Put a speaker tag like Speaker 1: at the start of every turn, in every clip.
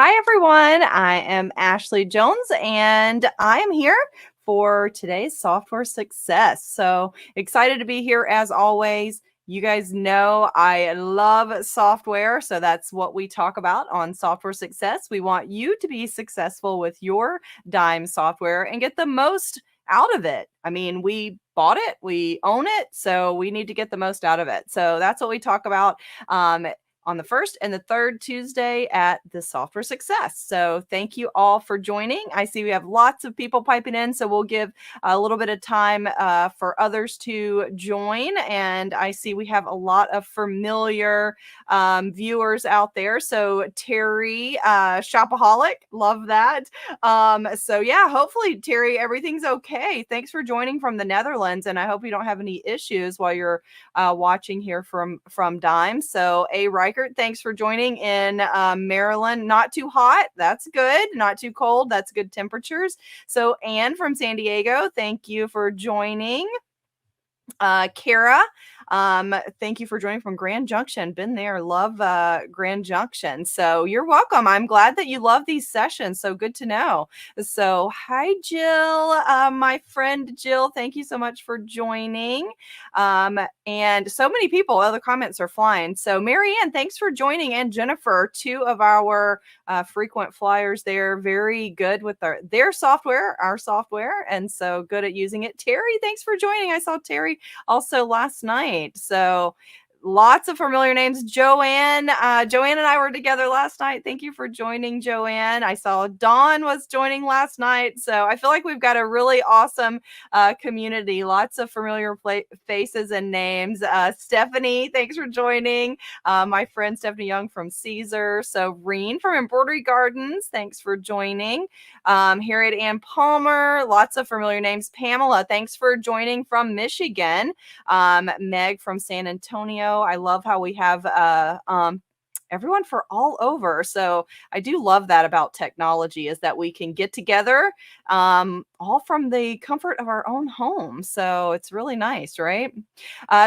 Speaker 1: Hi, everyone. I am Ashley Jones, and I am here for today's software success. So excited to be here as always. You guys know I love software, so that's what we talk about on Software Success. We want you to be successful with your DIME software and get the most out of it. I mean, we bought it, we own it, so we need to get the most out of it. So that's what we talk about. On the first and the third Tuesday at the Software Success. So thank you all for joining. I see we have lots of people piping in, so we'll give a little bit of time for others to join. And I see we have a lot of familiar viewers out there. So Terry, Shopaholic, love that. So yeah, hopefully Terry, everything's okay. Thanks for joining from the Netherlands, and I hope you don't have any issues while you're watching here from DIME. So Reichert, thanks for joining in Maryland. Not too hot. That's good. Not too cold. That's good temperatures. So Anne from San Diego, thank you for joining. Kara, thank you for joining from Grand Junction. Been there. Love Grand Junction. So you're welcome. I'm glad that you love these sessions. So good to know. So hi, Jill, my friend Jill. Thank you so much for joining. And so many people, other comments are flying. So Marianne, thanks for joining. And Jennifer, two of our frequent flyers there, very good with their software, our software, and so good at using it. Terry, thanks for joining. I saw Terry also last night. So lots of familiar names. Joanne and I were together last night. Thank you for joining, Joanne. I saw Dawn was joining last night. So I feel like we've got a really awesome community. Lots of familiar faces and names. Stephanie, thanks for joining. My friend Stephanie Young from Caesar. So Reen from Embroidery Gardens, thanks for joining. Harriet Ann Palmer, lots of familiar names. Pamela, thanks for joining from Michigan. Meg from San Antonio. I love how we have everyone for all over. So I do love that about technology, is that we can get together all from the comfort of our own home. So it's really nice, right?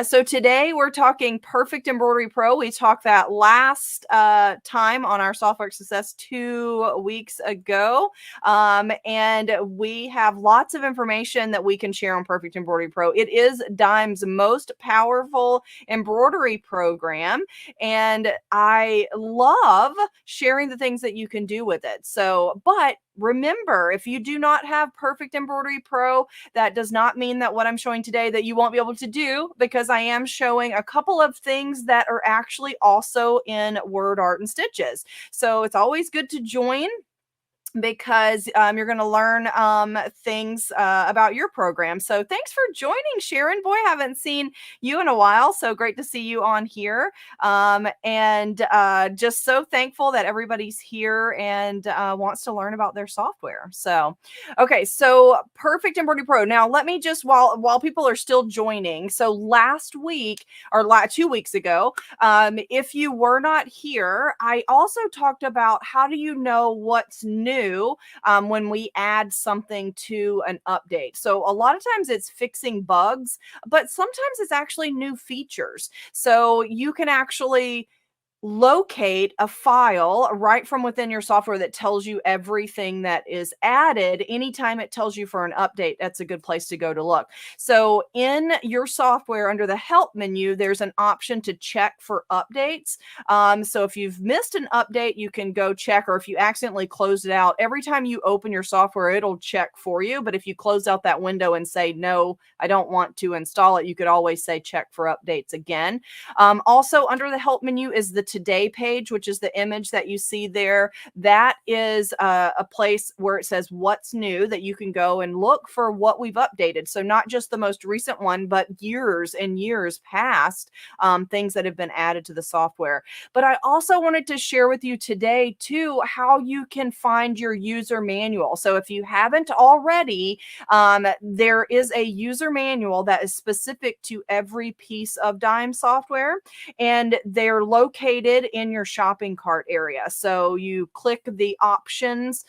Speaker 1: So today we're talking Perfect Embroidery Pro. We talked that last time on our Software Success 2 weeks ago. And we have lots of information that we can share on Perfect Embroidery Pro. It is DIME's most powerful embroidery program. And I love sharing the things that you can do with it. So, but remember, if you do not have Perfect Embroidery Pro, that does not mean that what I'm showing today that you won't be able to do, because I am showing a couple of things that are actually also in Word Art and Stitches. So it's always good to join, because you're going to learn things about your program. So thanks for joining, Sharon. Boy, haven't seen you in a while. So great to see you on here. And just so thankful that everybody's here and wants to learn about their software. So, okay, so Perfect Embroidery Pro. Now, let me just, while people are still joining. So last week, or 2 weeks ago, if you were not here, I also talked about how do you know what's new when we add something to an update. So a lot of times it's fixing bugs, but sometimes it's actually new features. So you can actually locate a file right from within your software that tells you everything that is added. Anytime it tells you for an update, that's a good place to go to look. So in your software, under the help menu, there's an option to check for updates. So if you've missed an update, you can go check, or if you accidentally closed it out, every time you open your software, it'll check for you. But if you close out that window and say, no, I don't want to install it, you could always say check for updates again. Also under the help menu is the today page, which is the image that you see there. That is a place where it says what's new, that you can go and look for what we've updated. So not just the most recent one, but years and years past, things that have been added to the software. But I also wanted to share with you today too, how you can find your user manual. So if you haven't already, there is a user manual that is specific to every piece of DIME software, and they're located located in your shopping cart area. So you click the options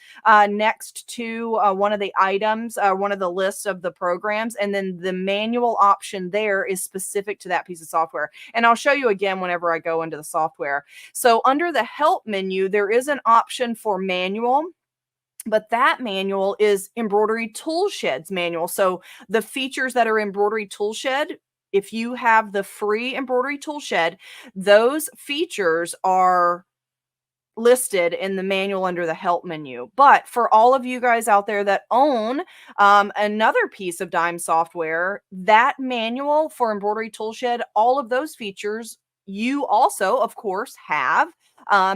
Speaker 1: next to one of the items, one of the lists of the programs, and then the manual option there is specific to that piece of software. And I'll show you again whenever I go into the software. So under the help menu, there is an option for manual. But that manual is Embroidery Toolshed's manual. So the features that are Embroidery Toolshed, if you have the free Embroidery Toolshed, those features are listed in the manual under the help menu. But for all of you guys out there that own another piece of DIME software, that manual for Embroidery Toolshed, all of those features you also, of course, have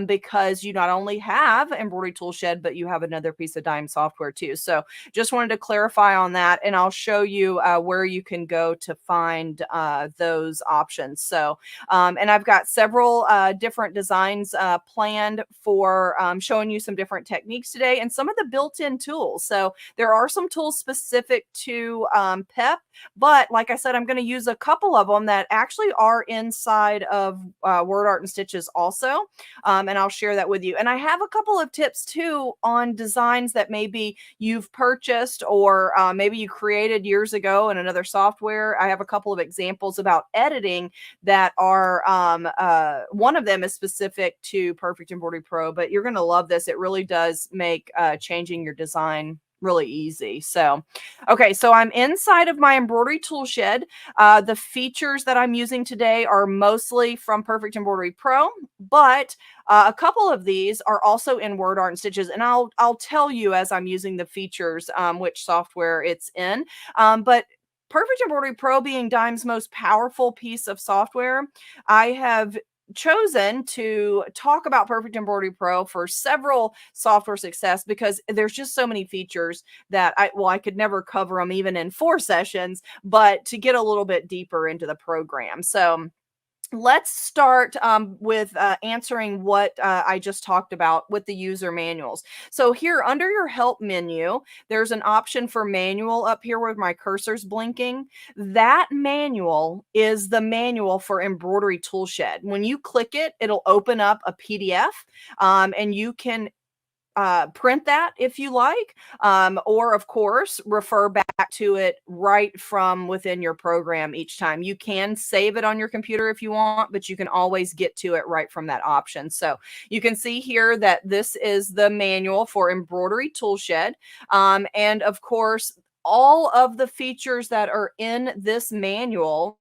Speaker 1: because you not only have Embroidery Toolshed, but you have another piece of DIME software too. So just wanted to clarify on that, and I'll show you where you can go to find those options. So, and I've got several different designs planned for showing you some different techniques today and some of the built-in tools. So there are some tools specific to PEP, but like I said, I'm going to use a couple of them that actually are inside of Word Art and Stitches also. And I'll share that with you. And I have a couple of tips too on designs that maybe you've purchased or maybe you created years ago in another software. I have a couple of examples about editing that are, one of them is specific to Perfect Embroidery Pro, but you're going to love this. It really does make changing your design really easy. So, okay, so I'm inside of my embroidery tool shed. The features that I'm using today are mostly from Perfect Embroidery Pro, but a couple of these are also in Word Art and Stitches, and I'll tell you as I'm using the features which software it's in. But Perfect Embroidery Pro being DIME's most powerful piece of software, I have chosen to talk about Perfect Embroidery Pro for several software success because there's just so many features that I could never cover them even in 4 sessions, but to get a little bit deeper into the program. So let's start with answering what I just talked about with the user manuals. So here under your help menu, there's an option for manual up here where my cursor's blinking. That manual is the manual for Embroidery Toolshed. When you click it, it'll open up a PDF and you can print that if you like, or of course, refer back to it right from within your program each time. You can save it on your computer if you want, but you can always get to it right from that option. So you can see here that this is the manual for Embroidery Toolshed. And of course, all of the features that are in this manual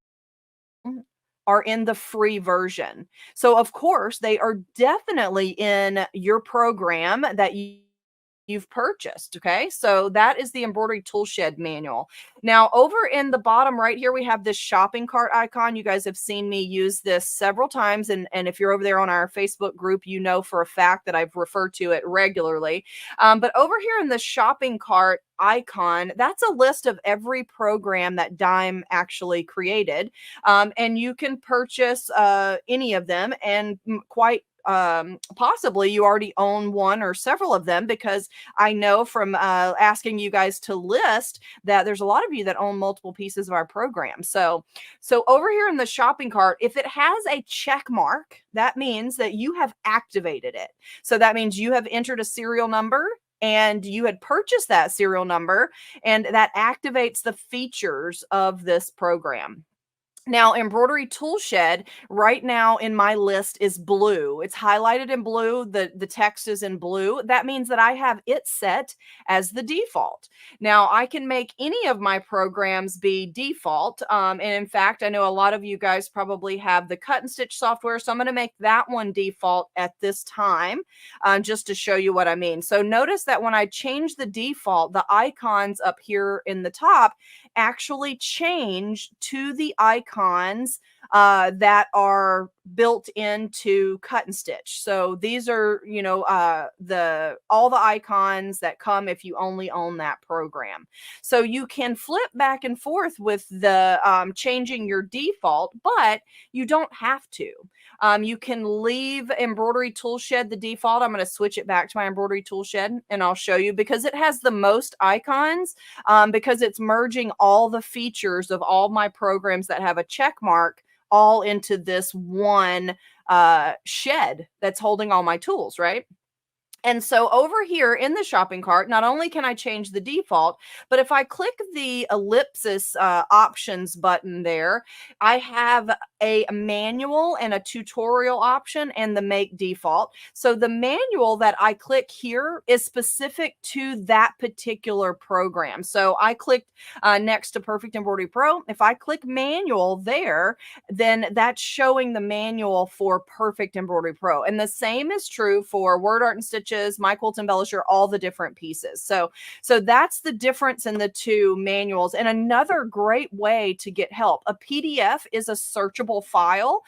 Speaker 1: are in the free version. So of course, they are definitely in your program that you've purchased. Okay. So that is the Embroidery Toolshed manual. Now over in the bottom right here, we have this shopping cart icon. You guys have seen me use this several times. And if you're over there on our Facebook group, you know for a fact that I've referred to it regularly. But over here in the shopping cart icon, that's a list of every program that DIME actually created. And you can purchase any of them, and quite possibly you already own one or several of them, because I know from asking you guys to list that there's a lot of you that own multiple pieces of our program. So over here in the shopping cart, if it has a check mark, that means that you have activated it. So that means you have entered a serial number and you had purchased that serial number, and that activates the features of this program. Now, Embroidery Toolshed right now in my list is blue. It's highlighted in blue. The text is in blue. That means that I have it set as the default. Now, I can make any of my programs be default. And in fact, I know a lot of you guys probably have the cut and stitch software. So I'm going to make that one default at this time, just to show you what I mean. So notice that when I change the default, the icons up here in the top actually change to the icons that are built into cut and stitch. So these are, you know, all the icons that come if you only own that program. So you can flip back and forth with the changing your default, but you don't have to. You can leave Embroidery Toolshed the default. I'm going to switch it back to my Embroidery Toolshed and I'll show you, because it has the most icons, because it's merging all the features of all my programs that have a check mark all into this one shed that's holding all my tools, right? And so over here in the shopping cart, not only can I change the default, but if I click the ellipsis options button there, I have a manual and a tutorial option and the make default. So the manual that I click here is specific to that particular program. So I clicked next to Perfect Embroidery Pro. If I click manual there, then that's showing the manual for Perfect Embroidery Pro. And the same is true for Word Art and Stitches, My Quilt Embellisher, all the different pieces. So that's the difference in the two manuals. And another great way to get help, a PDF is a searchable file.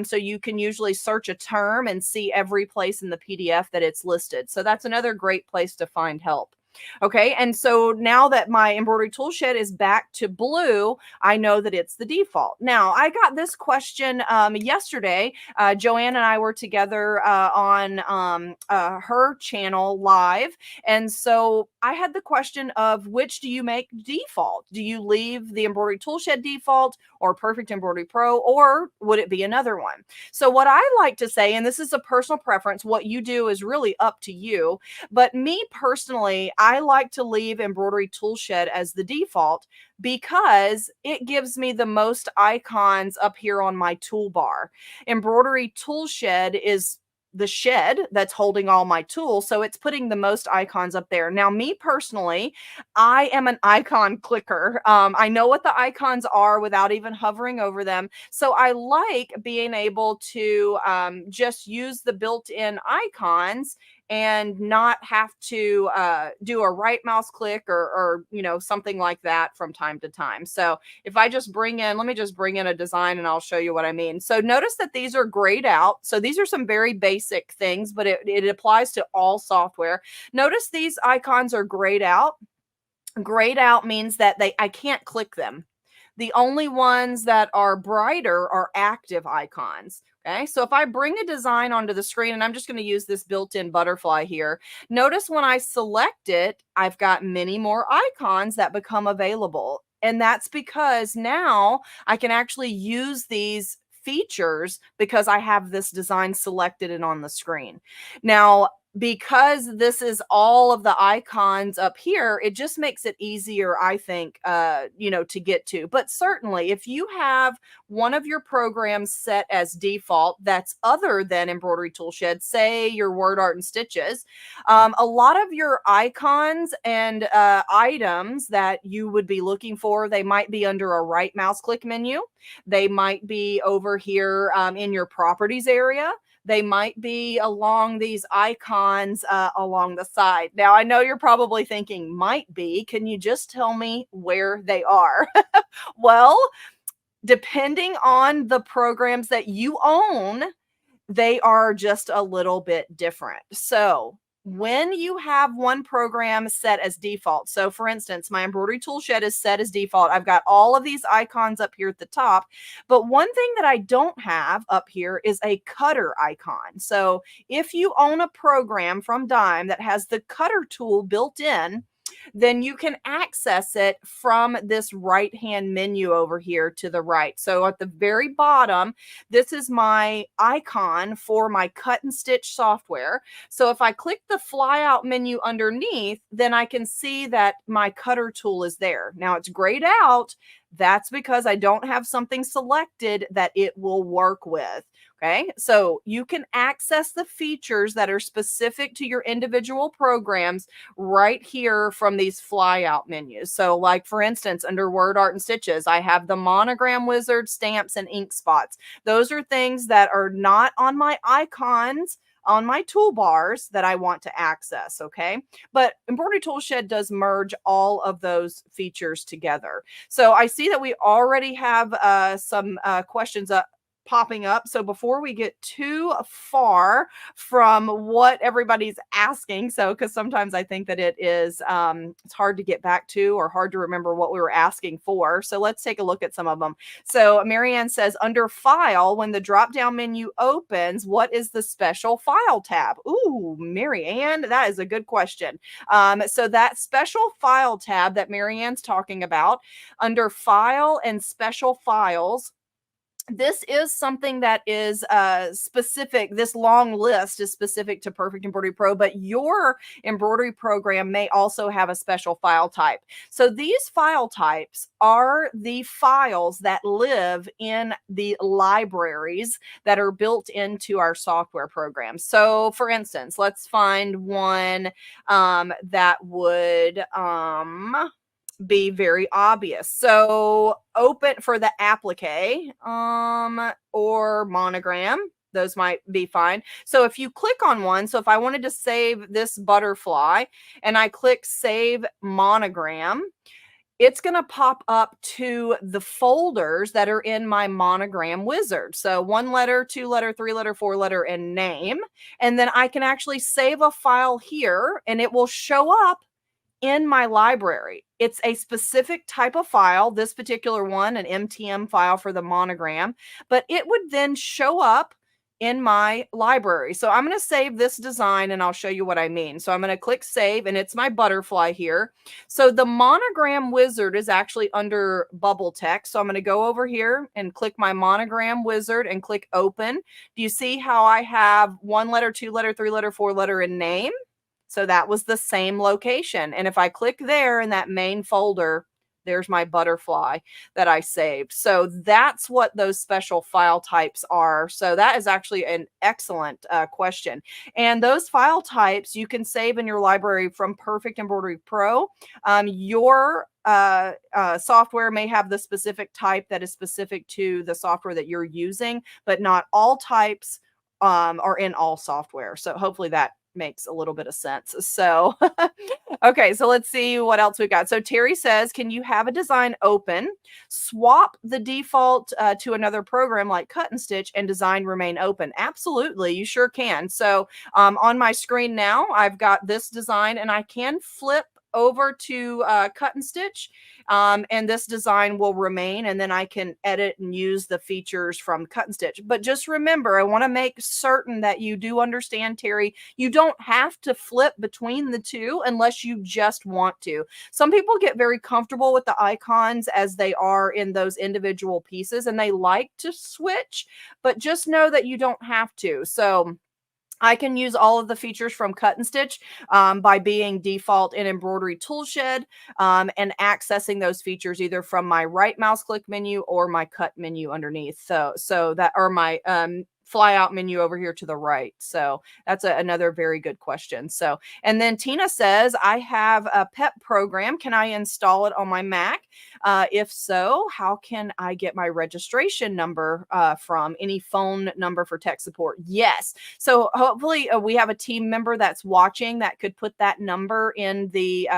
Speaker 1: So you can usually search a term and see every place in the PDF that it's listed. So that's another great place to find help. Okay, and so now that my embroidery tool shed is back to blue, I know that it's the default. Now, I got this question yesterday. Joanne and I were together on her channel live, and so I had the question of which do you make default? Do you leave the embroidery tool shed default or Perfect Embroidery Pro, or would it be another one? So what I like to say, and this is a personal preference, what you do is really up to you, but me personally, I like to leave embroidery tool shed as the default because it gives me the most icons up here on my toolbar. Embroidery tool shed is the shed that's holding all my tools, so it's putting the most icons up there. Now, me personally, I am an icon clicker. I know what the icons are without even hovering over them, so I like being able to just use the built-in icons and not have to do a right mouse click or something like that from time to time. So if I just let me just bring in a design and I'll show you what I mean. So notice that these are grayed out. So these are some very basic things, but it applies to all software. Notice these icons are grayed out. Grayed out means that I can't click them. The only ones that are brighter are active icons. Okay, so if I bring a design onto the screen, and I'm just going to use this built-in butterfly here, notice when I select it, I've got many more icons that become available. And that's because now I can actually use these features because I have this design selected and on the screen. Now, because this is all of the icons up here, it just makes it easier, I think, to get to. But certainly, if you have one of your programs set as default that's other than Embroidery Tool Shed, say your Word Art and Stitches, a lot of your icons and items that you would be looking for, they might be under a right mouse click menu. They might be over here in your properties area. They might be along these icons along the side. Now, I know you're probably thinking, might be. Can you just tell me where they are? Well, depending on the programs that you own, they are just a little bit different. So when you have one program set as default, so for instance, my embroidery tool shed is set as default. I've got all of these icons up here at the top, but one thing that I don't have up here is a cutter icon. So if you own a program from DIME that has the cutter tool built in, then you can access it from this right-hand menu over here to the right. So at the very bottom, this is my icon for my cut and stitch software. So if I click the flyout menu underneath, then I can see that my cutter tool is there. Now it's grayed out. That's because I don't have something selected that it will work with. Okay, so you can access the features that are specific to your individual programs right here from these flyout menus. So like for instance, under Word Art and Stitches, I have the monogram wizard, stamps, and ink spots. Those are things that are not on my icons on my toolbars that I want to access, okay? But Embroidery Tool Shed does merge all of those features together. So I see that we already have some questions popping up. So before we get too far from what everybody's asking, so because sometimes I think that it is it's hard to get back to or hard to remember what we were asking for. So let's take a look at some of them. So Marianne says, under File, when the drop-down menu opens, what is the special File tab? Ooh, Marianne, that is a good question. So that special File tab that Marianne's talking about, under File and Special Files, this is something that is specific. This long list is specific to Perfect Embroidery Pro, but your embroidery program may also have a special file type. So these file types are the files that live in the libraries that are built into our software program. So for instance, let's find one that would be very obvious. So open for the applique or monogram. Those might be fine. So if you click on one, so if I wanted to save this butterfly and I click save monogram, it's going to pop up to the folders that are in my monogram wizard. So 1 letter, 2 letter, 3 letter, 4 letter, and name. And then I can actually save a file here and it will show up in my library. It's a specific type of file, this particular one, an MTM file for the monogram, but it would then show up in my library. So I'm going to save this design and I'll show you what I mean. So I'm going to click save and it's my butterfly here. So the monogram wizard is actually under bubble text. So I'm going to go over here and click my monogram wizard and click open. Do you see how I have 1 letter, 2 letter, 3 letter, 4 letter, and name? So that was the same location. And if I click there in that main folder, there's my butterfly that I saved. So that's what those special file types are. So that is actually an excellent question. And those file types you can save in your library from Perfect Embroidery Pro. Your software may have the specific type that is specific to the software that you're using, but not all types are in all software. So hopefully that makes a little bit of sense. So, okay, so let's see what else we got. So Terry says, can you have a design open, swap the default to another program like Cut and Stitch and design remain open? Absolutely, you sure can. So on my screen now, I've got this design and I can flip over to Cut and Stitch and this design will remain, and then I can edit and use the features from Cut and Stitch. But just remember, I want to make certain that you do understand, Terry, you don't have to flip between the two unless you just want to. Some people get very comfortable with the icons as they are in those individual pieces and they like to switch, but just know that you don't have to. So I can use all of the features from Cut and Stitch by being default in Embroidery Toolshed and accessing those features either from my right mouse click menu or my cut menu underneath. So that or my fly out menu over here to the right. So that's another very good question. So, and then Tina says, I have a PEP program. Can I install it on my Mac? If so, how can I get my registration number from? Any phone number for tech support? Yes. So hopefully we have a team member that's watching that could put that number in the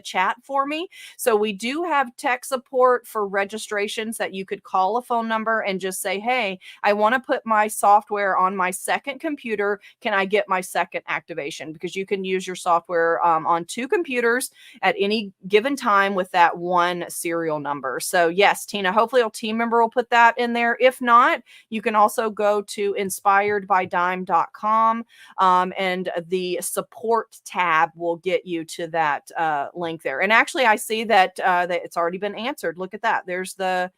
Speaker 1: chat for me. So we do have tech support for registrations that you could call a phone number and just say, hey, I want to put my software on my second computer. Can I get my second activation? Because you can use your software on 2 computers at any given time with that one serial number. So yes, Tina, hopefully a team member will put that in there. If not, you can also go to inspiredbydime.com and the support tab will get you to that link there. And actually, I see that it's already been answered. Look at that. There's the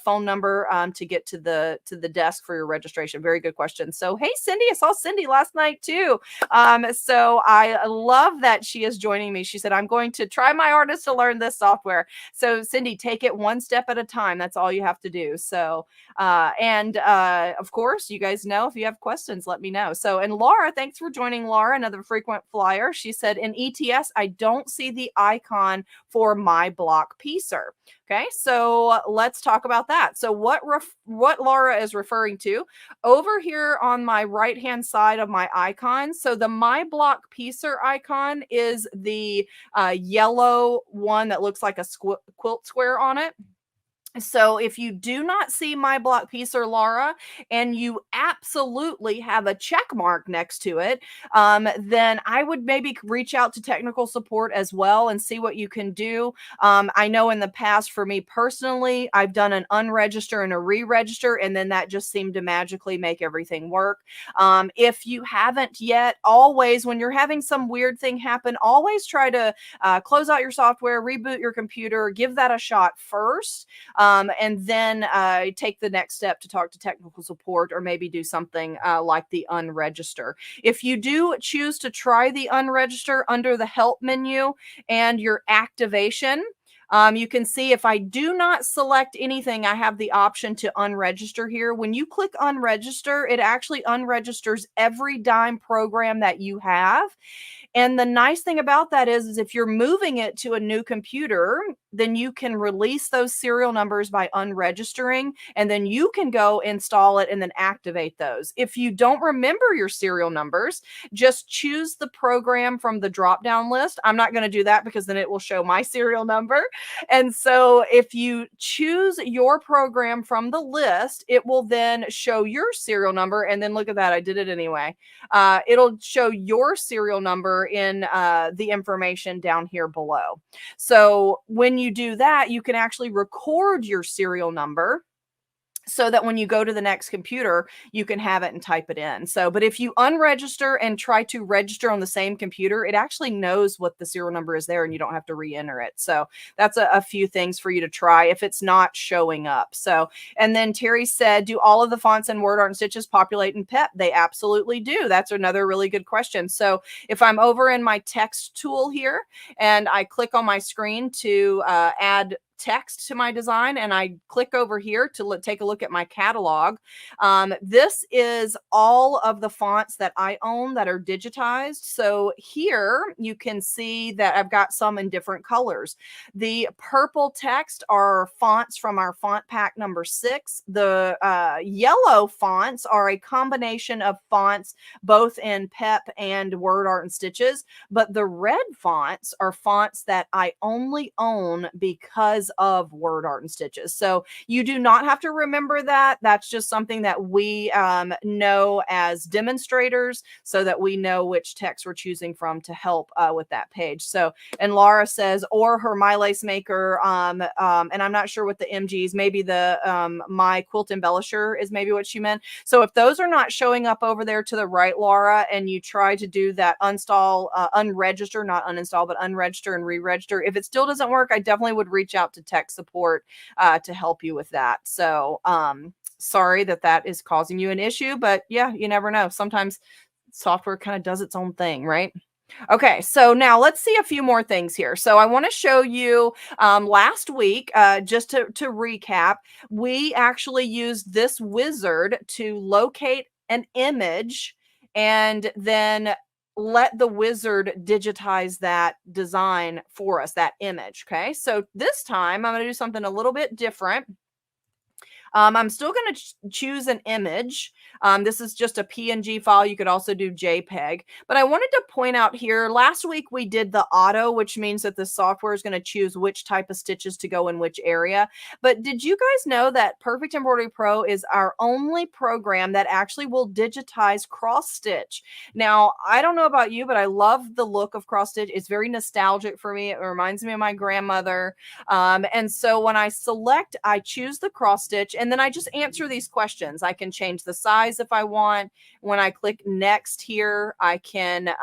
Speaker 1: phone number to get to the desk for your registration. Very good question. So, hey, Cindy, I saw Cindy last night too. So I love that she is joining me. She said, I'm going to try my hardest to learn this software. So Cindy, take it one step at a time. That's all you have to do. So, of course, you guys know, if you have questions, let me know. So, and Laura, thanks for joining, Laura, another frequent flyer. She said, in ETS, I don't see the icon for my block piecer. Okay, so let's talk about that. So what Laura is referring to over here on my right-hand side of my icon. So the My Block Piecer icon is the yellow one that looks like a quilt square on it. So if you do not see My Block Piecer, Laura, and you absolutely have a check mark next to it, then I would maybe reach out to technical support as well and see what you can do. I know in the past, for me personally, I've done an unregister and a re-register, and then that just seemed to magically make everything work. If you haven't yet, always, when you're having some weird thing happen, always try to close out your software, reboot your computer, give that a shot first. and then take the next step to talk to technical support or maybe do something like the unregister. If you do choose to try the unregister under the help menu and your activation, you can see if I do not select anything, I have the option to unregister here. When you click unregister, it actually unregisters every DIME program that you have. And the nice thing about that is if you're moving it to a new computer, then you can release those serial numbers by unregistering, and then you can go install it and then activate those. If you don't remember your serial numbers, just choose the program from the drop-down list. I'm not going to do that because then it will show my serial number. And so if you choose your program from the list, it will then show your serial number. And then look at that, I did it anyway. It'll show your serial number in the information down here below. So when you do that, you can actually record your serial number so that when you go to the next computer, you can have it and type it in. So, but if you unregister and try to register on the same computer, it actually knows what the serial number is there and you don't have to re-enter it. So that's a few things for you to try if it's not showing up. So, and then Terry said, do all of the fonts in Word Art and Stitches populate in PEP? They absolutely do. That's another really good question. So if I'm over in my text tool here and I click on my screen to add text to my design and I click over here to take a look at my catalog. This is all of the fonts that I own that are digitized. So here you can see that I've got some in different colors. The purple text are fonts from our font pack number 6. The yellow fonts are a combination of fonts both in PEP and Word Art and Stitches, but the red fonts are fonts that I only own because of Word Art and Stitches. So you do not have to remember that. That's just something that we know as demonstrators so that we know which text we're choosing from to help with that page. So, and Laura says, or her My Lace Maker, and I'm not sure what the MGs, maybe the My Quilt Embellisher is maybe what she meant. So if those are not showing up over there to the right, Laura, and you try to do that unregister, not uninstall, but unregister and re-register, if it still doesn't work, I definitely would reach out to tech support to help you with that. So sorry that is causing you an issue, but yeah, you never know. Sometimes software kind of does its own thing, right? Okay, so now let's see a few more things here. So I want to show you last week, just to recap, we actually used this wizard to locate an image and then let the wizard digitize that design for us, that image. Okay, so this time I'm going to do something a little bit different. I'm still going to choose an image. This is just a PNG file. You could also do JPEG. But I wanted to point out here, last week we did the auto, which means that the software is going to choose which type of stitches to go in which area. But did you guys know that Perfect Embroidery Pro is our only program that actually will digitize cross stitch? Now, I don't know about you, but I love the look of cross stitch. It's very nostalgic for me. It reminds me of my grandmother. And so when I select, I choose the cross stitch, and then I just answer these questions. I can change the size if I want. When I click next here, I can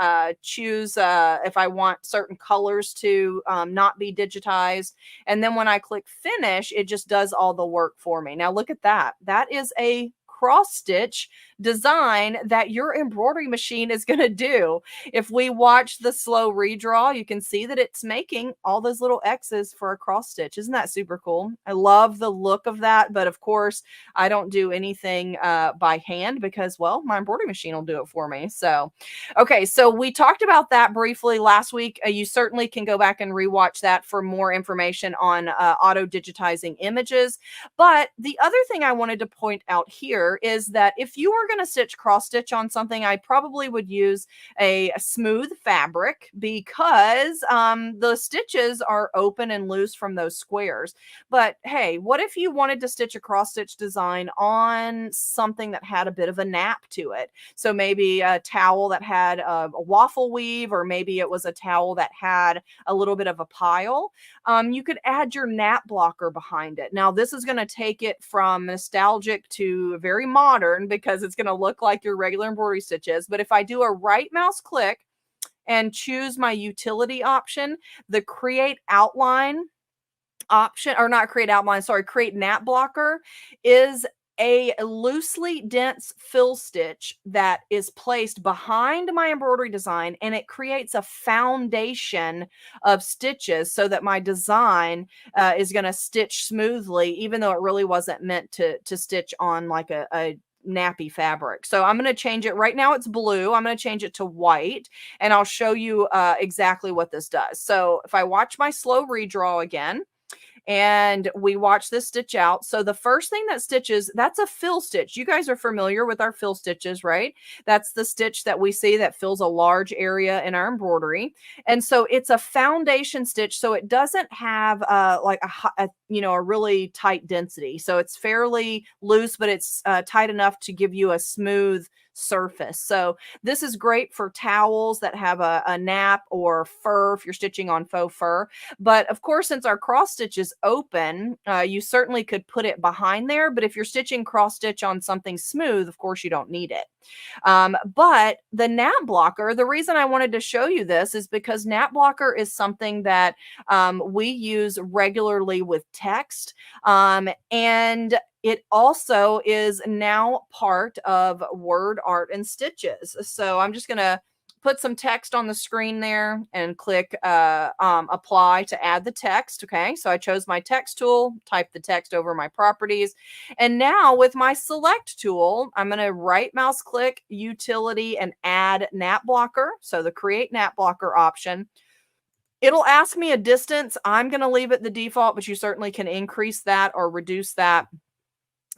Speaker 1: choose if I want certain colors to not be digitized. And then when I click finish, it just does all the work for me. Now look at that. That is a cross stitch design that your embroidery machine is going to do. If we watch the slow redraw, you can see that it's making all those little X's for a cross stitch. Isn't that super cool? I love the look of that, but of course I don't do anything by hand because, well, my embroidery machine will do it for me. So, okay, so we talked about that briefly last week. You certainly can go back and rewatch that for more information on auto digitizing images. But the other thing I wanted to point out here is that if you were going to stitch cross stitch on something, I probably would use a smooth fabric because the stitches are open and loose from those squares. But hey, what if you wanted to stitch a cross stitch design on something that had a bit of a nap to it? So maybe a towel that had a waffle weave, or maybe it was a towel that had a little bit of a pile. You could add your nap blocker behind it. Now this is going to take it from nostalgic to very modern because it's going to look like your regular embroidery stitches. But if I do a right mouse click and choose my utility option, the create outline option, or not create outline, sorry, create nap blocker is a loosely dense fill stitch that is placed behind my embroidery design, and it creates a foundation of stitches so that my design is going to stitch smoothly, even though it really wasn't meant to stitch on like a nappy fabric. So I'm going to change it. Right now it's blue. I'm going to change it to white, and I'll show you exactly what this does. So if I watch my slow redraw again, and we watch this stitch out. So the first thing that stitches, that's a fill stitch. You guys are familiar with our fill stitches, right? That's the stitch that we see that fills a large area in our embroidery. And so it's a foundation stitch. So it doesn't have like a really tight density. So it's fairly loose, but it's tight enough to give you a smooth surface. So this is great for towels that have a nap, or fur if you're stitching on faux fur. But of course, since our cross stitch is open, you certainly could put it behind there. But if you're stitching cross stitch on something smooth, of course you don't need it. But the nap blocker, the reason I wanted to show you this is because nap blocker is something that we use regularly with text. And it also is now part of Word Art and Stitches. So I'm just going to put some text on the screen there and click apply to add the text. Okay, so I chose my text tool, type the text over my properties. And now with my select tool, I'm going to right mouse click utility and add nap blocker. So the create nap blocker option. It'll ask me a distance. I'm going to leave it the default, but you certainly can increase that or reduce that.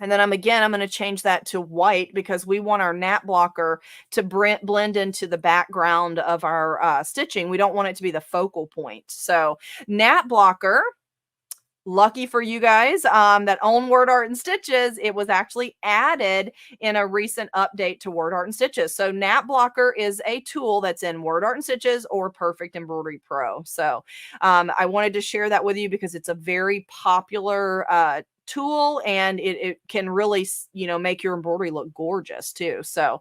Speaker 1: And then I'm going to change that to white because we want our nap blocker to blend into the background of our stitching. We don't want it to be the focal point. So nap blocker, lucky for you guys that own Word Art and Stitches, it was actually added in a recent update to Word Art and Stitches. So nap blocker is a tool that's in Word Art and Stitches or Perfect Embroidery Pro. So I wanted to share that with you because it's a very popular tool, and it can really, make your embroidery look gorgeous too. So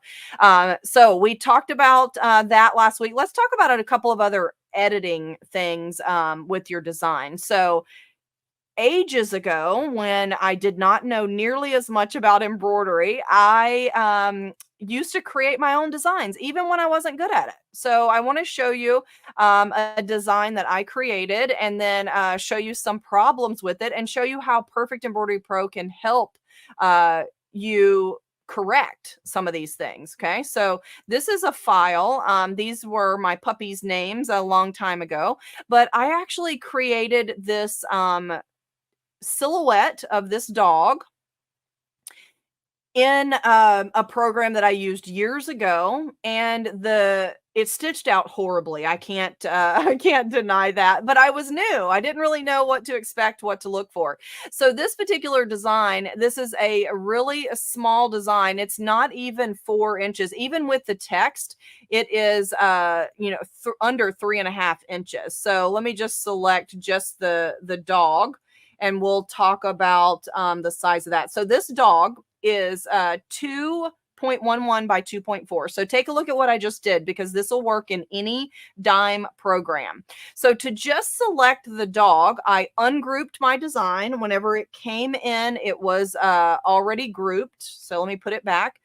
Speaker 1: we talked about that last week. Let's talk about a couple of other editing things with your design. So ages ago, when I did not know nearly as much about embroidery, I used to create my own designs, even when I wasn't good at it. So I want to show you a design that I created, and then show you some problems with it, and show you how Perfect Embroidery Pro can help you correct some of these things. Okay, so this is a file. These were my puppy's names a long time ago, but I actually created this silhouette of this dog in a program that I used years ago, and it stitched out horribly. I can't I can't deny that, but I was new. I didn't really know what to expect, what to look for. So this particular design, this is a really small design. It's not even 4 inches. Even with the text, it is under 3.5 inches. So let me just select just the dog, and we'll talk about the size of that. So this dog is 2.11 by 2.4. So take a look at what I just did, because this will work in any DIME program. So to just select the dog, I ungrouped my design. Whenever it came in, it was already grouped. So let me put it back.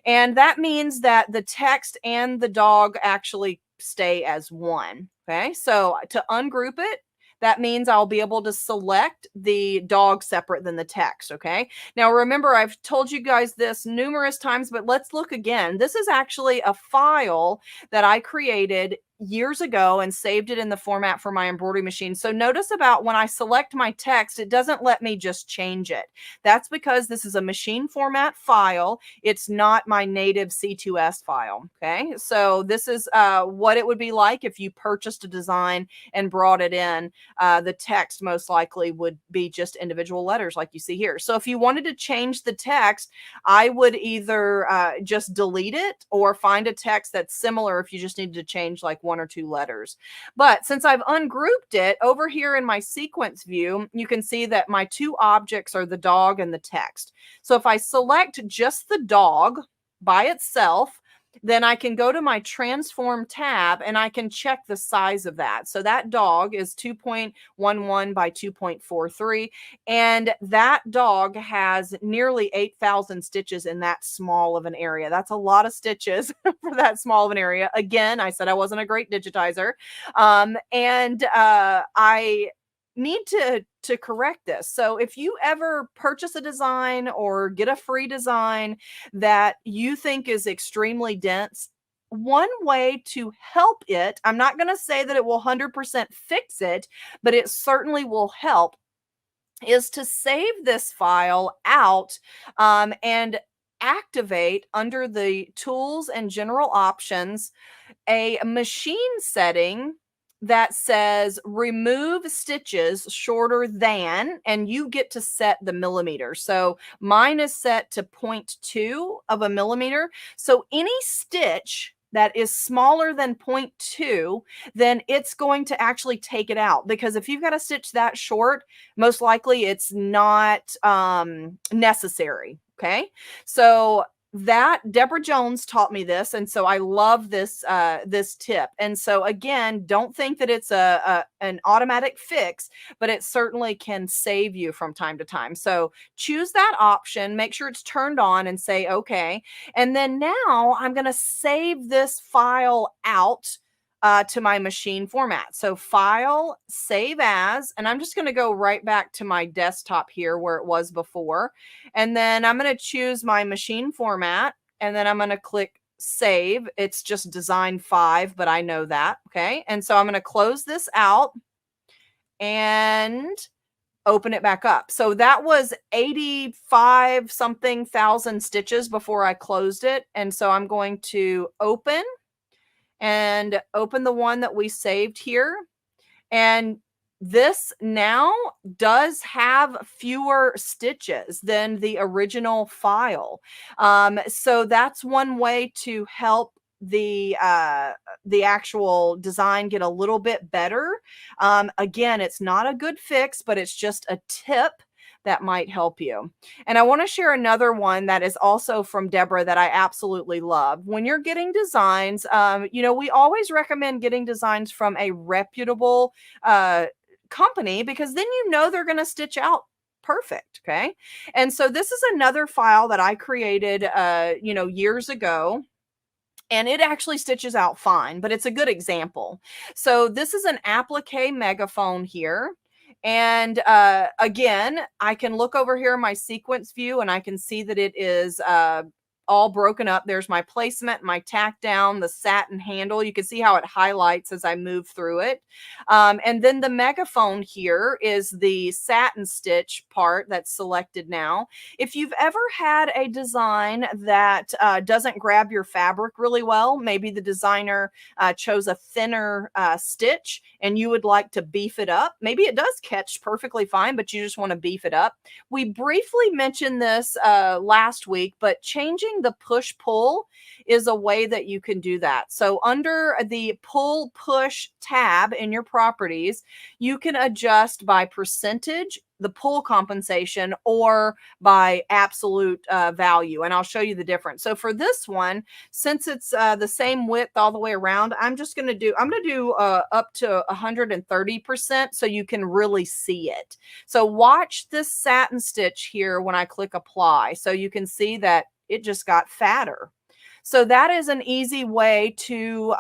Speaker 1: And that means that the text and the dog actually stay as one. Okay, so to ungroup it, that means I'll be able to select the dog separate than the text, okay? Now, remember, I've told you guys this numerous times, but let's look again. This is actually a file that I created years ago and saved it in the format for my embroidery machine. So notice about when I select my text, it doesn't let me just change it. That's because this is a machine format file. It's not my native C2S file, okay? So this is what it would be like if you purchased a design and brought it in. The text most likely would be just individual letters like you see here. So if you wanted to change the text, I would either just delete it or find a text that's similar if you just needed to change like 1 or 2 letters. But since I've ungrouped it, over here in my sequence view, you can see that my 2 objects are the dog and the text. So if I select just the dog by itself, then I can go to my transform tab and I can check the size of that. So that dog is 2.11 by 2.43. And that dog has nearly 8,000 stitches in that small of an area. That's a lot of stitches for that small of an area. Again, I said I wasn't a great digitizer. I need to correct this. So if you ever purchase a design or get a free design that you think is extremely dense, one way to help it, I'm not going to say that it will 100% fix it, but it certainly will help, is to save this file out and activate under the tools and general options a machine setting that says remove stitches shorter than, and you get to set the millimeter. So mine is set to 0.2 of a millimeter. So any stitch that is smaller than 0.2, then it's going to actually take it out, because if you've got a stitch that short, most likely it's not necessary. Okay. So that Deborah Jones taught me this, and so I love this this tip. And so again, don't think that it's an automatic fix, but it certainly can save you from time to time. So choose that option, make sure it's turned on, and say okay. And then now I'm going to save this file out to my machine format. So file, save as, and I'm just going to go right back to my desktop here where it was before. And then I'm going to choose my machine format, and then I'm going to click save. It's just design 5, but I know that. Okay. And so I'm going to close this out and open it back up. So that was 85 something thousand stitches before I closed it. And so I'm going to open the one that we saved here. And this now does have fewer stitches than the original file. So that's one way to help the actual design get a little bit better. Again, it's not a good fix, but it's just a tip that might help you. And I want to share another one that is also from Deborah that I absolutely love. When you're getting designs, we always recommend getting designs from a reputable company, because then they're going to stitch out perfect. Okay. And so this is another file that I created, years ago. And it actually stitches out fine, but it's a good example. So this is an applique megaphone here. And again, I can look over here in my sequence view and I can see that it is all broken up. There's my placement, my tack down, the satin handle. You can see how it highlights as I move through it. And then the megaphone here is the satin stitch part that's selected now. If you've ever had a design that doesn't grab your fabric really well, maybe the designer chose a thinner stitch and you would like to beef it up. Maybe it does catch perfectly fine, but you just want to beef it up. We briefly mentioned this last week, but changing the push pull is a way that you can do that. So under the pull push tab in your properties, you can adjust by percentage the pull compensation or by absolute value. And I'll show you the difference. So for this one, since it's the same width all the way around, I'm going to do up to 130% so you can really see it. So watch this satin stitch here when I click apply. So you can see that it just got fatter. So that is an easy way to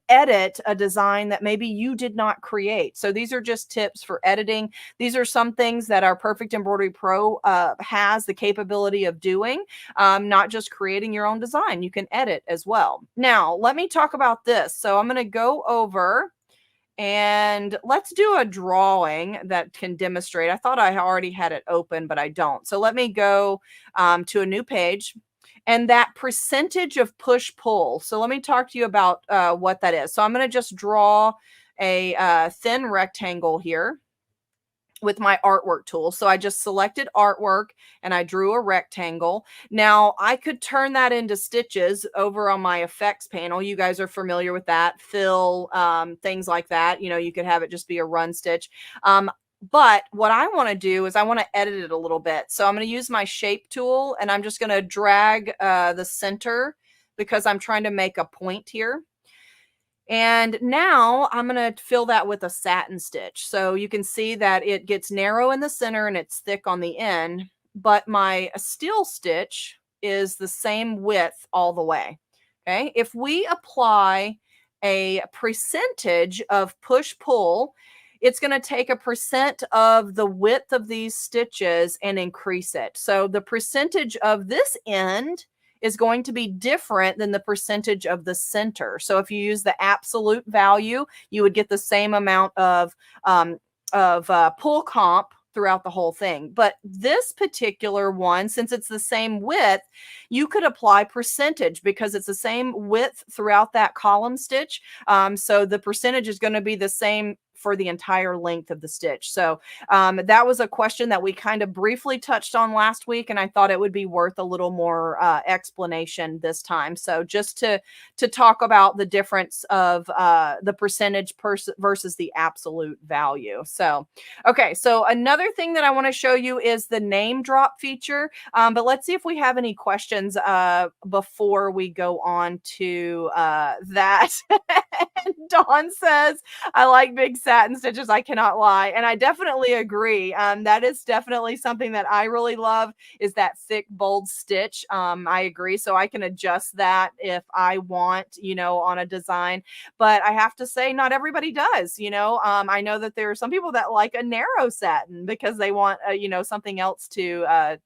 Speaker 1: edit a design that maybe you did not create. So these are just tips for editing. These are some things that our Perfect Embroidery Pro has the capability of doing, not just creating your own design. You can edit as well. Now, let me talk about this. So I'm going to go over and let's do a drawing that can demonstrate. I thought I already had it open, but I don't. So let me go to a new page. And that percentage of push pull. So let me talk to you about what that is. So I'm going to just draw a thin rectangle here with my artwork tool. So I just selected artwork and I drew a rectangle. Now I could turn that into stitches over on my effects panel. You guys are familiar with that. Fill, things like that. You could have it just be a run stitch. But what I want to do is I want to edit it a little bit. So I'm going to use my shape tool and I'm just going to drag the center because I'm trying to make a point here. And now I'm going to fill that with a satin stitch. So you can see that it gets narrow in the center and it's thick on the end, but my steel stitch is the same width all the way. Okay. If we apply a percentage of push pull, it's going to take a percent of the width of these stitches and increase it. So the percentage of this end is going to be different than the percentage of the center. So if you use the absolute value, you would get the same amount of pull comp throughout the whole thing. But this particular one, since it's the same width, you could apply percentage because it's the same width throughout that column stitch. So the percentage is going to be the same for the entire length of the stitch. So that was a question that we kind of briefly touched on last week, and I thought it would be worth a little more explanation this time. So just to talk about the difference of the percentage versus the absolute value. So, okay, so another thing that I want to show you is the name drop feature, but let's see if we have any questions before we go on to that. Dawn says, I like big satin stitches, I cannot lie. And I definitely agree. That is definitely something that I really love, is that thick, bold stitch. I agree. So I can adjust that if I want, on a design. But I have to say, not everybody does. I know that there are some people that like a narrow satin because they want, something else to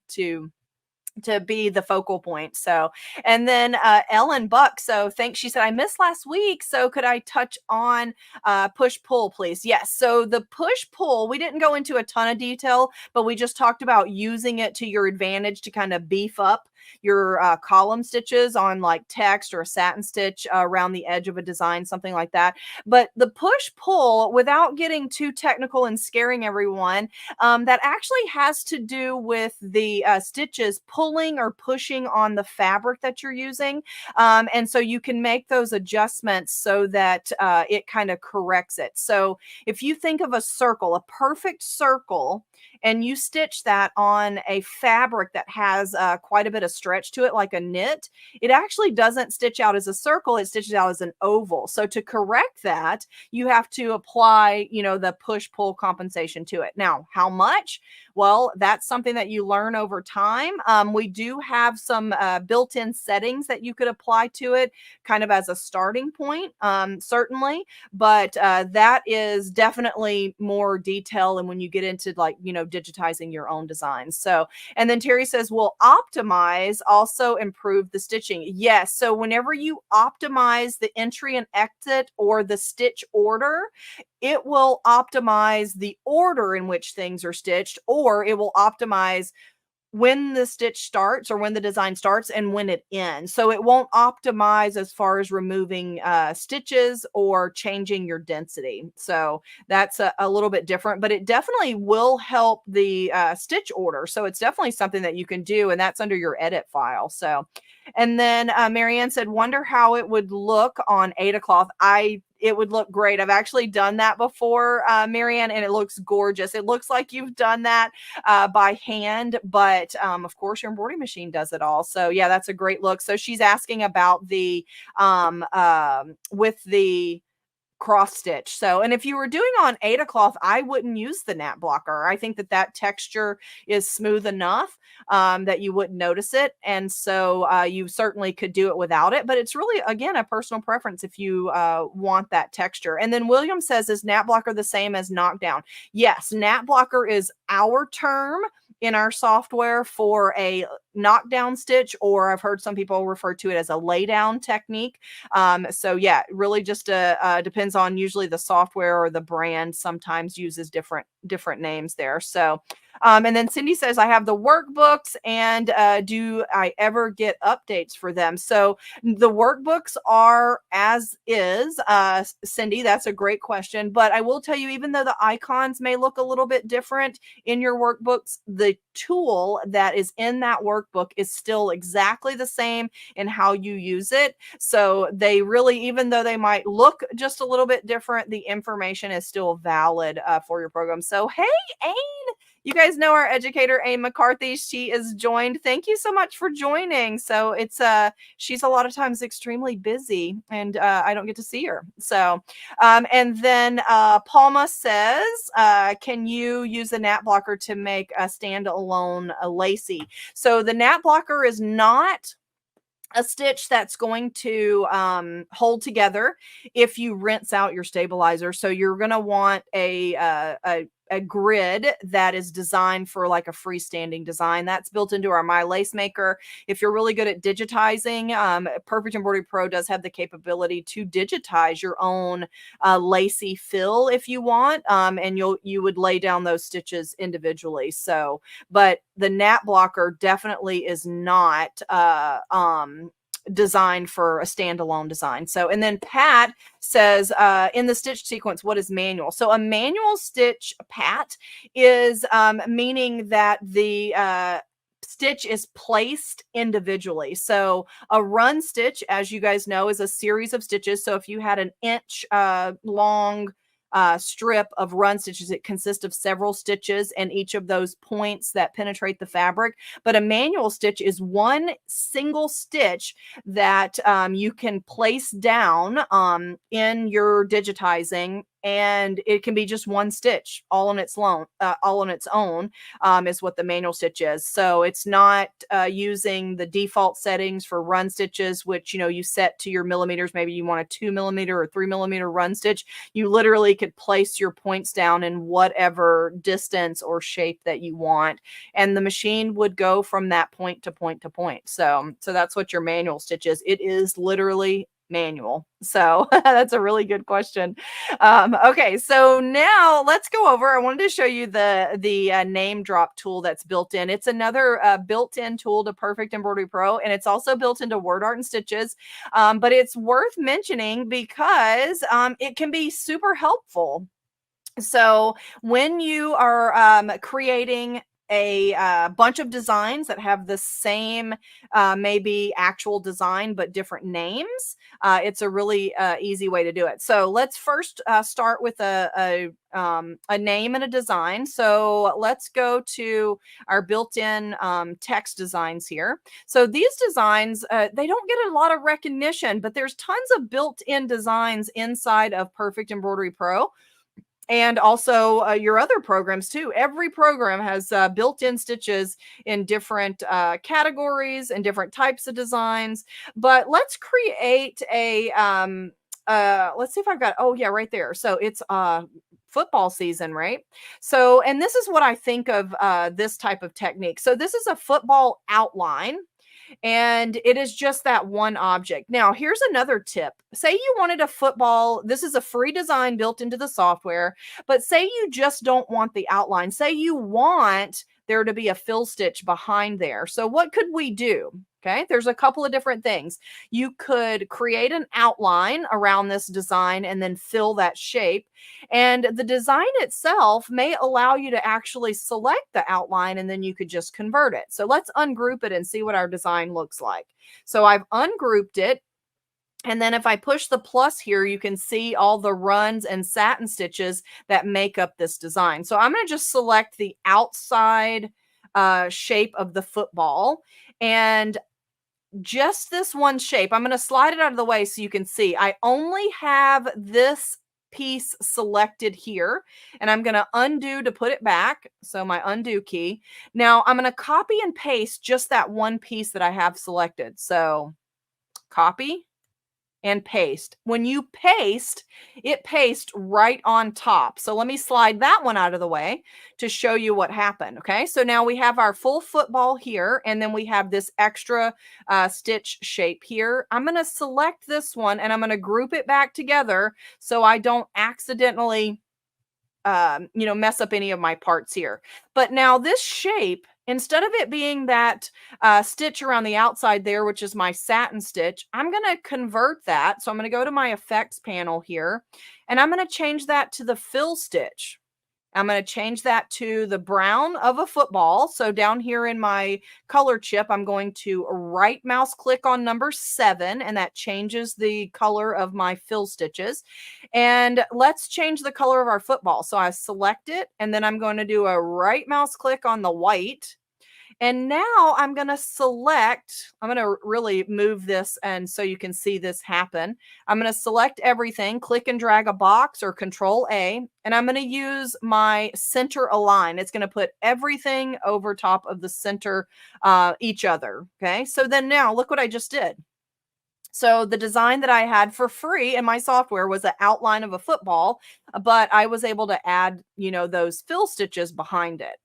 Speaker 1: be the focal point. So, and then Ellen Buck. So thanks. She said, I missed last week. So could I touch on push pull, please? Yes. So the push pull, we didn't go into a ton of detail, but we just talked about using it to your advantage to kind of beef up your column stitches on like text or a satin stitch around the edge of a design, something like that. But the push pull, without getting too technical and scaring everyone, that actually has to do with the stitches pulling or pushing on the fabric that you're using. And so you can make those adjustments so that it kind of corrects it. So if you think of a circle, a perfect circle, and you stitch that on a fabric that has quite a bit of stretch to it, like a knit, it actually doesn't stitch out as a circle, it stitches out as an oval. So to correct that, you have to apply, the push-pull compensation to it. Now, how much? Well, that's something that you learn over time. We do have some built-in settings that you could apply to it kind of as a starting point, certainly, but that is definitely more detail. And when you get into digitizing your own designs. So, and then Terry says, will optimize also improve the stitching? Yes. So whenever you optimize the entry and exit or the stitch order, it will optimize the order in which things are stitched, or it will optimize when the stitch starts or when the design starts and when it ends. So it won't optimize as far as removing stitches or changing your density. So that's a little bit different, but it definitely will help the stitch order. So it's definitely something that you can do, and that's under your edit file. So, and then Marianne said, wonder how it would look on Ada cloth. It would look great. I've actually done that before, Marianne, and it looks gorgeous. It looks like you've done that by hand, but of course your embroidery machine does it all. So yeah, that's a great look. So she's asking about the with the cross stitch. So, and if you were doing on Ada cloth, I wouldn't use the nap blocker. I think that texture is smooth enough that you wouldn't notice it. And so you certainly could do it without it, but it's really, again, a personal preference if you want that texture. And then William says, is nap blocker the same as knockdown? Yes, nap blocker is our term in our software for a knockdown stitch, or I've heard some people refer to it as a lay down technique. So yeah, it really just depends on usually the software or the brand sometimes uses different names there. So and then Cindy says, I have the workbooks, and do I ever get updates for them? So the workbooks are as is, Cindy, that's a great question. But I will tell you, even though the icons may look a little bit different in your workbooks, the tool that is in that workbook is still exactly the same in how you use it. So they really, even though they might look just a little bit different, the information is still valid for your program. So, hey, Ain, you guys know our educator, A. McCarthy. She is joined. Thank you so much for joining. So it's she's a lot of times extremely busy, and I don't get to see her. So and then Palma says, can you use the nap blocker to make a standalone lacy? So the nap blocker is not a stitch that's going to hold together if you rinse out your stabilizer. So you're going to want a grid that is designed for like a freestanding design. That's built into our My Lace Maker. If you're really good at digitizing, Perfect Embroidery Pro does have the capability to digitize your own lacy fill if you want, and you would lay down those stitches individually. So, but the nap blocker definitely is not designed for a standalone design. So, and then Pat says, in the stitch sequence, what is manual? So a manual stitch, Pat, is meaning that the stitch is placed individually. So a run stitch, as you guys know, is a series of stitches. So if you had an inch long strip of run stitches, it consists of several stitches and each of those points that penetrate the fabric. But a manual stitch is one single stitch that you can place down in your digitizing, and it can be just one stitch all on its own, is what the manual stitch is. So it's not using the default settings for run stitches, which you set to your millimeters. Maybe you want a 2 millimeter or 3 millimeter run stitch. You literally could place your points down in whatever distance or shape that you want, and the machine would go from that point to point to point. So that's what your manual stitch is. It is literally manual. So that's a really good question. Okay, so now let's go over. I wanted to show you the name drop tool that's built in. It's another built-in tool to Perfect Embroidery Pro, and it's also built into Word Art and Stitches. But it's worth mentioning because it can be super helpful. So when you are creating a bunch of designs that have the same maybe actual design but different names, it's a really easy way to do it. So let's first start with a name and a design. So let's go to our built-in text designs here. So these designs, they don't get a lot of recognition, but there's tons of built-in designs inside of Perfect Embroidery Pro. And also your other programs too. Every program has built-in stitches in different categories and different types of designs. But let's create a, let's see if I've got, oh yeah, right there. So it's football season, right? So, and this is what I think of this type of technique. So this is a football outline, and it is just that one object. Now, here's another tip. Say you wanted a football. This is a free design built into the software, but say you just don't want the outline. Say you want there to be a fill stitch behind there. So what could we do? Okay, there's a couple of different things. You could create an outline around this design and then fill that shape. And the design itself may allow you to actually select the outline, and then you could just convert it. So let's ungroup it and see what our design looks like. So I've ungrouped it. And then if I push the plus here, you can see all the runs and satin stitches that make up this design. So I'm going to just select the outside shape of the football, and just this one shape. I'm going to slide it out of the way so you can see. I only have this piece selected here, and I'm going to undo to put it back. So my undo key. Now I'm going to copy and paste just that one piece that I have selected. So copy and paste. When you paste, it pastes right on top. So let me slide that one out of the way to show you what happened. Okay, so now we have our full football here, and then we have this extra stitch shape here. I'm going to select this one, and I'm going to group it back together so I don't accidentally mess up any of my parts here. But now this shape, instead of it being that stitch around the outside there, which is my satin stitch, I'm going to convert that. So I'm going to go to my effects panel here, and I'm going to change that to the fill stitch. I'm going to change that to the brown of a football. So down here in my color chip, I'm going to right mouse click on number 7, and that changes the color of my fill stitches. And let's change the color of our football. So I select it, and then I'm going to do a right mouse click on the white. And now I'm going to select, I'm going to really move this and so you can see this happen. I'm going to select everything, click and drag a box or Control A, and I'm going to use my center align. It's going to put everything over top of the center, each other. Okay. So then now look what I just did. So the design that I had for free in my software was an outline of a football, but I was able to add, those fill stitches behind it.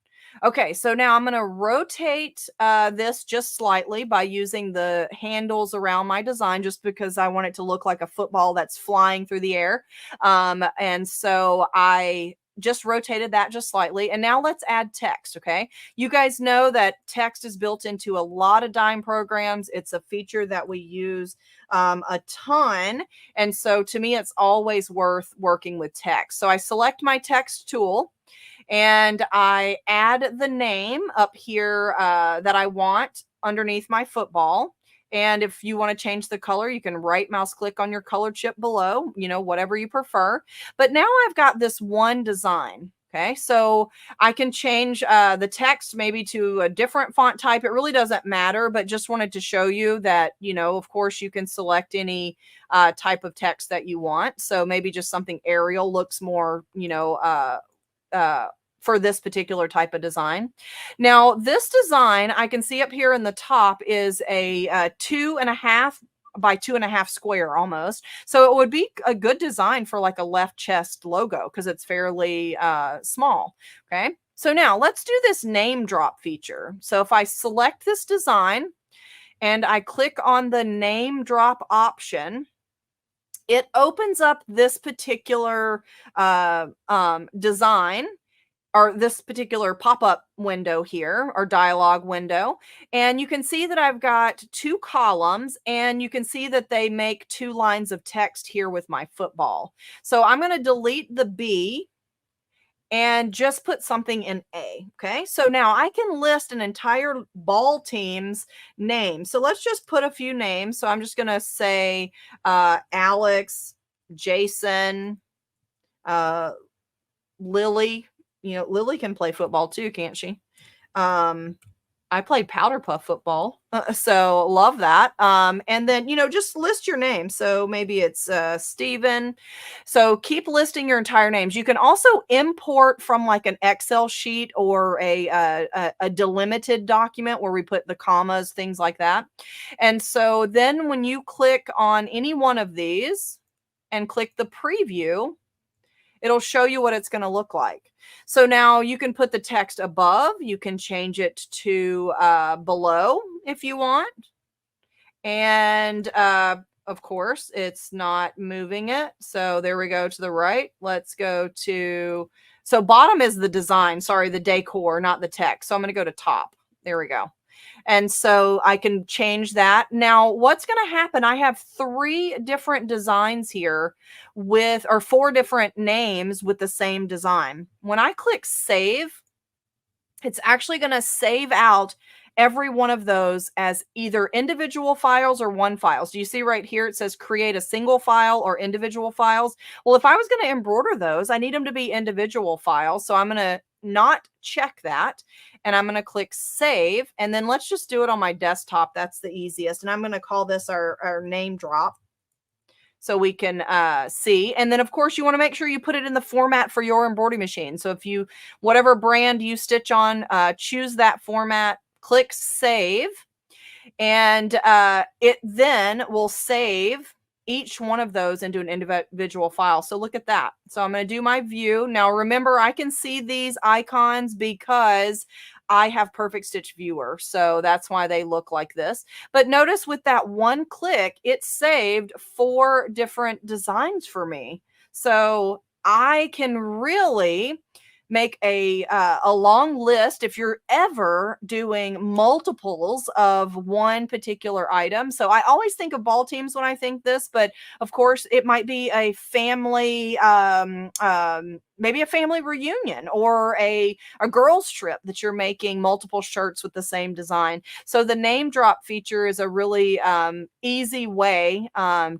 Speaker 1: Okay, so now I'm going to rotate this just slightly by using the handles around my design, just because I want it to look like a football that's flying through the air. And so I just rotated that just slightly. And now let's add text, okay? You guys know that text is built into a lot of DIME programs. It's a feature that we use a ton. And so to me, it's always worth working with text. So I select my text tool, and I add the name up here that I want underneath my football. And if you want to change the color, you can right mouse click on your color chip below, whatever you prefer. But now I've got this one design. Okay, so I can change the text maybe to a different font type. It really doesn't matter, but just wanted to show you that, of course, you can select any type of text that you want. So maybe just something Arial looks more, for this particular type of design. Now, this design I can see up here in the top is a 2.5 by 2.5 square almost. So it would be a good design for like a left chest logo because it's fairly small. Okay. So now let's do this name drop feature. So if I select this design and I click on the name drop option, it opens up this particular design, or this particular pop-up window here, or dialog window. And you can see that I've got 2 columns, and you can see that they make 2 lines of text here with my football. So I'm going to delete the B and just put something in A. Okay, so now I can list an entire ball team's name. So let's just put a few names. So I'm just going to say Alex, Jason, Lily. Lily can play football too, can't she? I played powder puff football, so love that. And then, just list your name. So maybe it's Steven. So keep listing your entire names. You can also import from like an Excel sheet or a delimited document where we put the commas, things like that. And so then when you click on any one of these and click the preview, it'll show you what it's going to look like. So now you can put the text above. You can change it to below if you want. And of course, it's not moving it. So there we go to the right. Let's go to, so bottom is the design. Sorry, the decor, not the text. So I'm going to go to top. There we go. And so I can change that. Now, what's going to happen? I have 3 different designs here or 4 different names with the same design. When I click save, it's actually going to save out every one of those as either individual files or one files. Do you see right here? It says create a single file or individual files. Well, if I was going to embroider those, I need them to be individual files. So I'm going to not check that, and I'm going to click save. And then let's just do it on my desktop. That's the easiest. And I'm going to call this our name drop, so we can see. And then of course you want to make sure you put it in the format for your embroidery machine. So if you, whatever brand you stitch on, choose that format, click save, and it then will save each one of those into an individual file. So look at that. So I'm going to do my view. Now remember, I can see these icons because I have Perfect Stitch Viewer. So that's why they look like this. But notice with that one click, it saved 4 different designs for me. So I can really make a long list if you're ever doing multiples of one particular item. So I always think of ball teams when I think this, but of course it might be a family, maybe a family reunion or a girls trip that you're making multiple shirts with the same design. So the name drop feature is a really easy way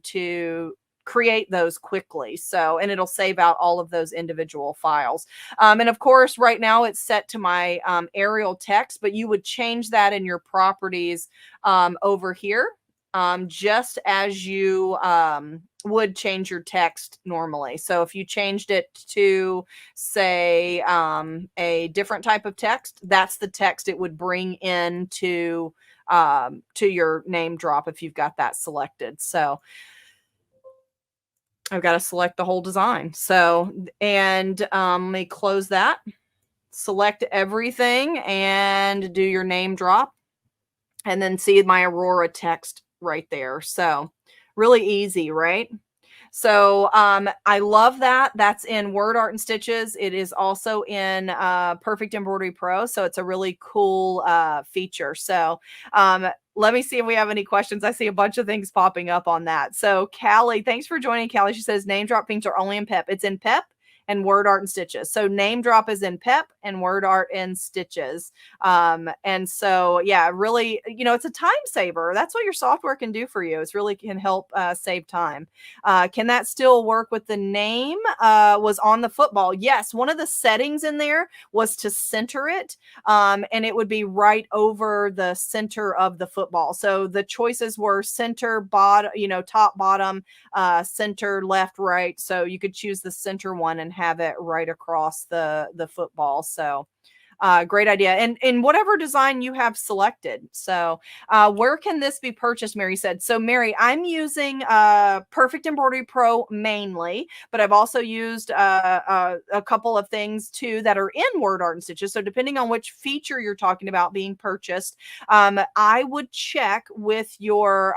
Speaker 1: to create those quickly. So, and it'll save out all of those individual files. And of course, right now it's set to my Arial text, but you would change that in your properties over here, just as you would change your text normally. So if you changed it to, say, a different type of text, that's the text it would bring into to your name drop if you've got that selected. So I've got to select the whole design. So, and let me close that, select everything and do your name drop, and then see my Aurora text right there. So really easy, right? So I love that. That's in Word Art and Stitches. It is also in Perfect Embroidery Pro. So it's a really cool feature. So let me see if we have any questions. I see a bunch of things popping up on that. So Callie, thanks for joining. Callie, she says name drop themes are only in PEP. It's in PEP and Word Art and Stitches. So name drop is in PEP and Word Art and Stitches. And so, yeah, really, you know, it's a time saver. That's what your software can do for you. It's really can help save time. Can that still work with the name? Was on the football. Yes, one of the settings in there was to center it, and it would be right over the center of the football. So the choices were center, bottom, you know, top, bottom, center, left, right. So you could choose the center one and have it right across the football. So great idea. And in whatever design you have selected. So where can this be purchased? Mary said. So Mary, I'm using Perfect Embroidery Pro mainly, but I've also used a couple of things too that are in Word Art and Stitches. So depending on which feature you're talking about being purchased, I would check with your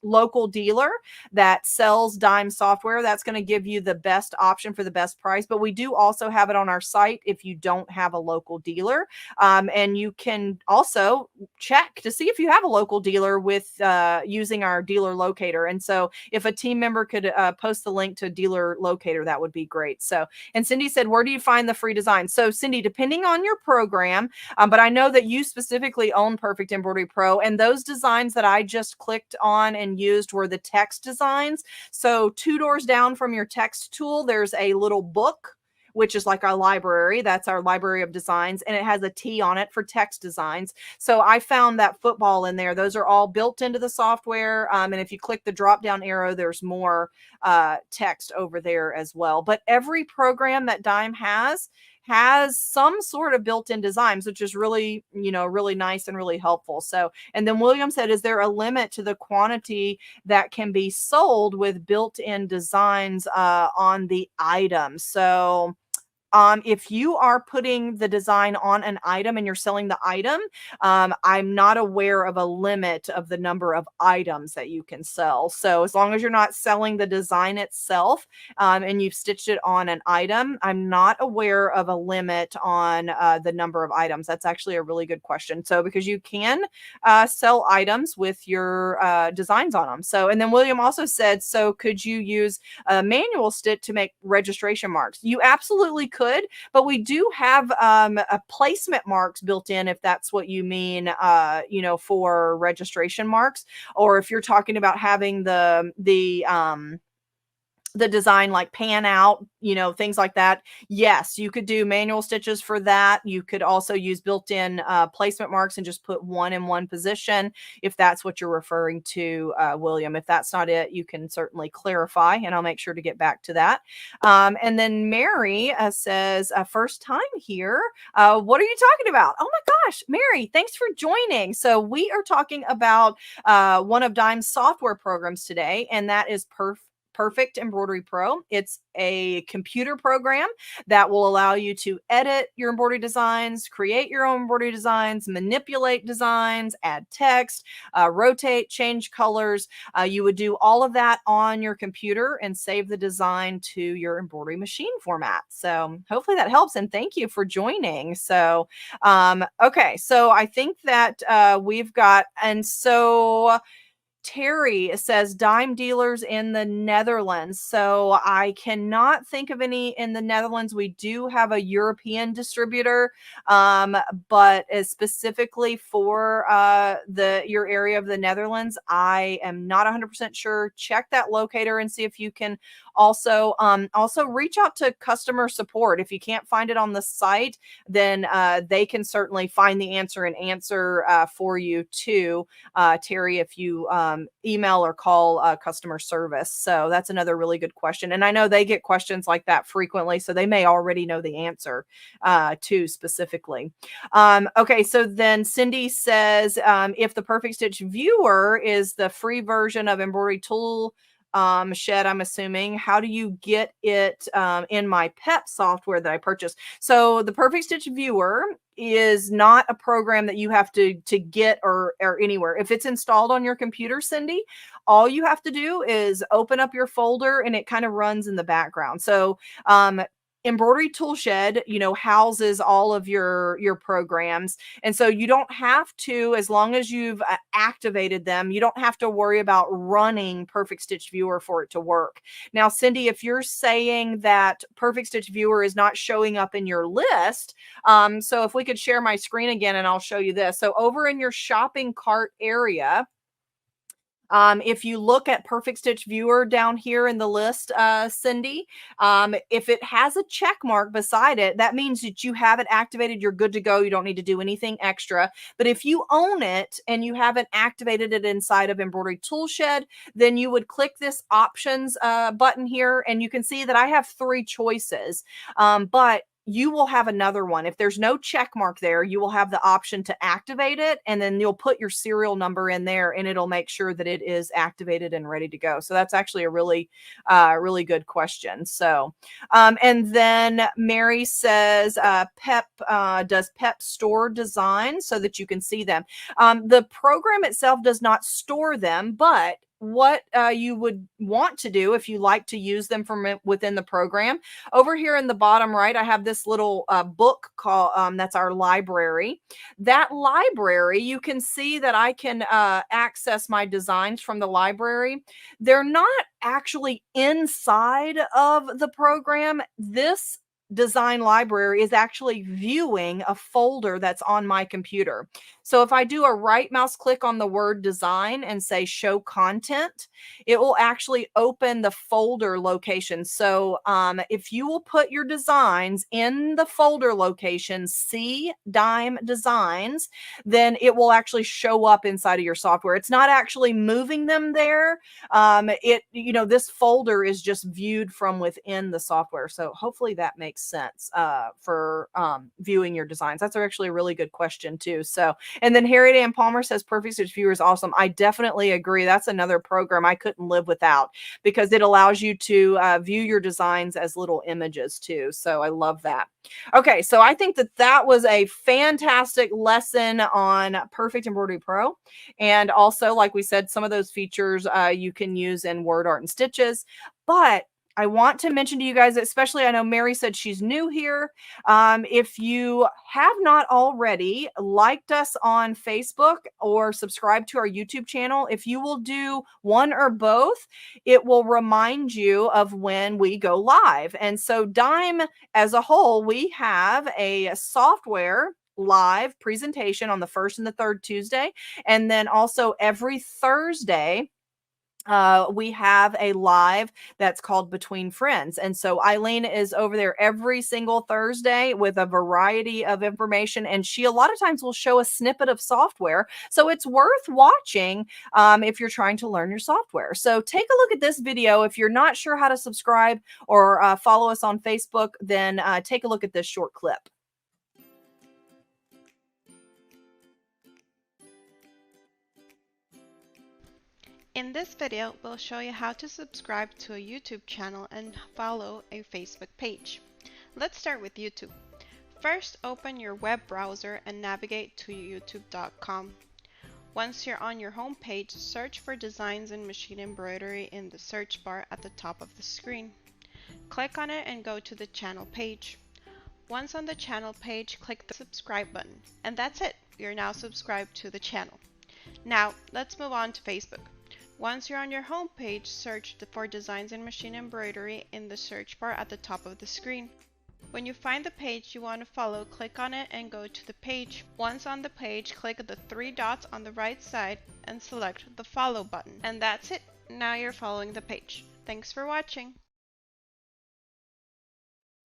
Speaker 1: local dealer that sells DIME software. That's going to give you the best option for the best price. But we do also have it on our site if you don't have a local dealer. And you can also check to see if you have a local dealer with using our dealer locator. And so if a team member could post the link to dealer locator, that would be great. So, and Cindy said, where do you find the free design? So Cindy, depending on your program, but I know that you specifically own Perfect Embroidery Pro, and those designs that I just clicked on and used were the text designs. So 2 doors down from your text tool, there's a little book, which is like our library. That's our library of designs. And it has a T on it for text designs. So I found that football in there. Those are all built into the software. And if you click the drop down arrow, there's more text over there as well. But every program that DIME has some sort of built-in designs, which is really, you know, really nice and really helpful. So, and then William said, is there a limit to the quantity that can be sold with built-in designs on the item? So, if you are putting the design on an item and you're selling the item, I'm not aware of a limit of the number of items that you can sell. So as long as you're not selling the design itself, and you've stitched it on an item, I'm not aware of a limit on the number of items. That's actually a really good question. So because you can sell items with your designs on them. So, and then William also said, so could you use a manual stitch to make registration marks? You absolutely could, but we do have a placement marks built in, if that's what you mean, you know, for registration marks, or if you're talking about having the design like pan out, you know, things like that. Yes, you could do manual stitches for that. You could also use built-in placement marks and just put one in one position, if that's what you're referring to, William. If that's not it, you can certainly clarify, and I'll make sure to get back to that. And then Mary says, first time here. What are you talking about? Oh my gosh, Mary, thanks for joining. So we are talking about one of DIME's software programs today, and that is Perfect Embroidery Pro. It's a computer program that will allow you to edit your embroidery designs, create your own embroidery designs, manipulate designs, add text, rotate, change colors. You would do all of that on your computer and save the design to your embroidery machine format. So hopefully that helps. And thank you for joining. So, okay. So I think that we've got, and so Terry says dime dealers in the Netherlands. So I cannot think of any in the Netherlands. We do have a European distributor, but as specifically for your area of the Netherlands, I am not 100% sure. Check that locator and see if you can also reach out to customer support. If you can't find it on the site, then they can certainly find the answer and answer for you too, Terry, if you email or call customer service. So that's another really good question. And I know they get questions like that frequently, so they may already know the answer too specifically. Okay, so then Cindy says, if the Perfect Stitch Viewer is the free version of Embroidery Tool Shed, I'm assuming, how do you get it in my PEP software that I purchased? So the Perfect Stitch Viewer is not a program that you have to get or anywhere. If it's installed on your computer, Cindy, all you have to do is open up your folder and it kind of runs in the background. So Embroidery Tool Shed, houses all of your programs. And so you don't have to, as long as you've activated them, you don't have to worry about running Perfect Stitch Viewer for it to work. Now, Cindy, if you're saying that Perfect Stitch Viewer is not showing up in your list, so if we could share my screen again and I'll show you this. So over in your shopping cart area, if you look at Perfect Stitch Viewer down here in the list, Cindy, if it has a check mark beside it, that means that you have it activated. You're good to go. You don't need to do anything extra. But if you own it and you haven't activated it inside of Embroidery Tool Shed, then you would click this options button here, and you can see that I have 3 choices. But you will have another one. If there's no check mark there, you will have the option to activate it, and then you'll put your serial number in there and it'll make sure that it is activated and ready to go. So that's actually a really, really good question. So, and then Mary says, PEP, does PEP store designs so that you can see them? The program itself does not store them, but what you would want to do if you like to use them from within the program. Over here in the bottom right, I have this little book called, that's our library. That library, you can see that I can access my designs from the library. They're not actually inside of the program. This design library is actually viewing a folder that's on my computer. So if I do a right mouse click on the word design and say show content, it will actually open the folder location. So if you will put your designs in the folder location, see DIME Designs, then it will actually show up inside of your software. It's not actually moving them there. This folder is just viewed from within the software. So hopefully that makes sense for viewing your designs. That's actually a really good question too. So, and then Harriet Ann Palmer says Perfect Stitch Viewer is awesome. I definitely agree. That's another program I couldn't live without because it allows you to view your designs as little images too. So I love that. Okay, so I think that was a fantastic lesson on Perfect Embroidery Pro. And also, like we said, some of those features you can use in Word Art and Stitches. But I want to mention to you guys, especially I know Mary said she's new here. If you have not already liked us on Facebook or subscribed to our YouTube channel, if you will do one or both, it will remind you of when we go live. And so DIME as a whole, we have a software live presentation on the first and the third Tuesday. And then also every Thursday, we have a live that's called Between Friends. And so Eileen is over there every single Thursday with a variety of information. And she a lot of times will show a snippet of software. So it's worth watching if you're trying to learn your software. So take a look at this video. If you're not sure how to subscribe or follow us on Facebook, then take a look at this short clip.
Speaker 2: In this video, we'll show you how to subscribe to a YouTube channel and follow a Facebook page. Let's start with YouTube. First, open your web browser and navigate to youtube.com. Once you're on your home page, search for Designs in Machine Embroidery in the search bar at the top of the screen. Click on it and go to the channel page. Once on the channel page, click the subscribe button. And that's it. You're now subscribed to the channel. Now, let's move on to Facebook. Once you're on your home page, search for Designs in Machine Embroidery in the search bar at the top of the screen. When you find the page you want to follow, click on it and go to the page. Once on the page, click the three dots on the right side and select the follow button. And that's it. Now you're following the page. Thanks for watching.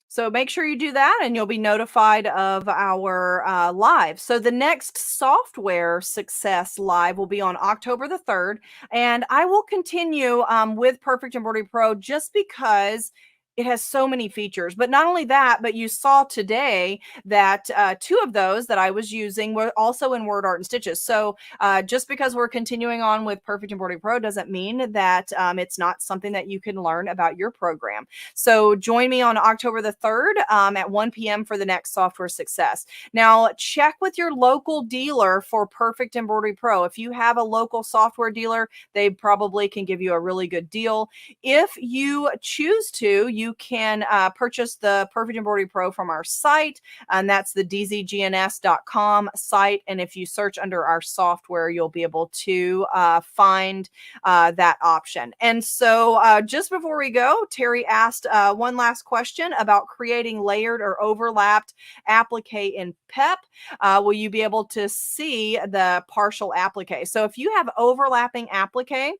Speaker 1: So make sure you do that and you'll be notified of our live. So the next software success live will be on October the 3rd. And I will continue with Perfect Embroidery Pro just because it has so many features. But not only that, but you saw today that two of those that I was using were also in Word Art and Stitches. So just because we're continuing on with Perfect Embroidery Pro doesn't mean that it's not something that you can learn about your program. So join me on October the 3rd at 1 p.m. for the next software success. Now, check with your local dealer for Perfect Embroidery Pro. If you have a local software dealer, they probably can give you a really good deal. If you choose to, you can purchase the Perfect Embroidery Pro from our site, and that's the dzgns.com site. And if you search under our software, you'll be able to find that option. And so just before we go, Terry asked one last question about creating layered or overlapped applique in PEP. Will you be able to see the partial applique? So if you have overlapping applique,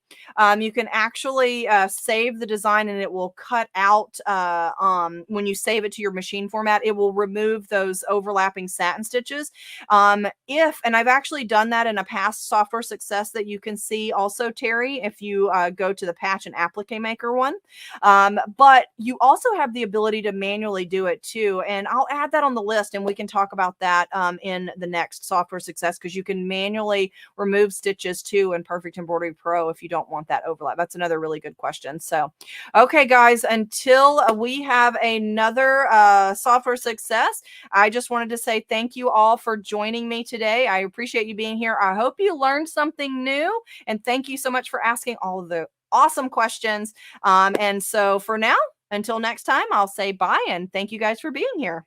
Speaker 1: you can actually save the design and it will cut out when you save it to your machine format, it will remove those overlapping satin stitches. And I've actually done that in a past software success that you can see also, Terry, if you go to the patch and applique maker one. But you also have the ability to manually do it too. And I'll add that on the list and we can talk about that in the next software success, because you can manually remove stitches too in Perfect Embroidery Pro if you don't want that overlap. That's another really good question. So, okay, guys, until we have another software success, I just wanted to say thank you all for joining me today. I appreciate you being here. I hope you learned something new, and thank you so much for asking all of the awesome questions. And so for now, until next time, I'll say bye and thank you guys for being here.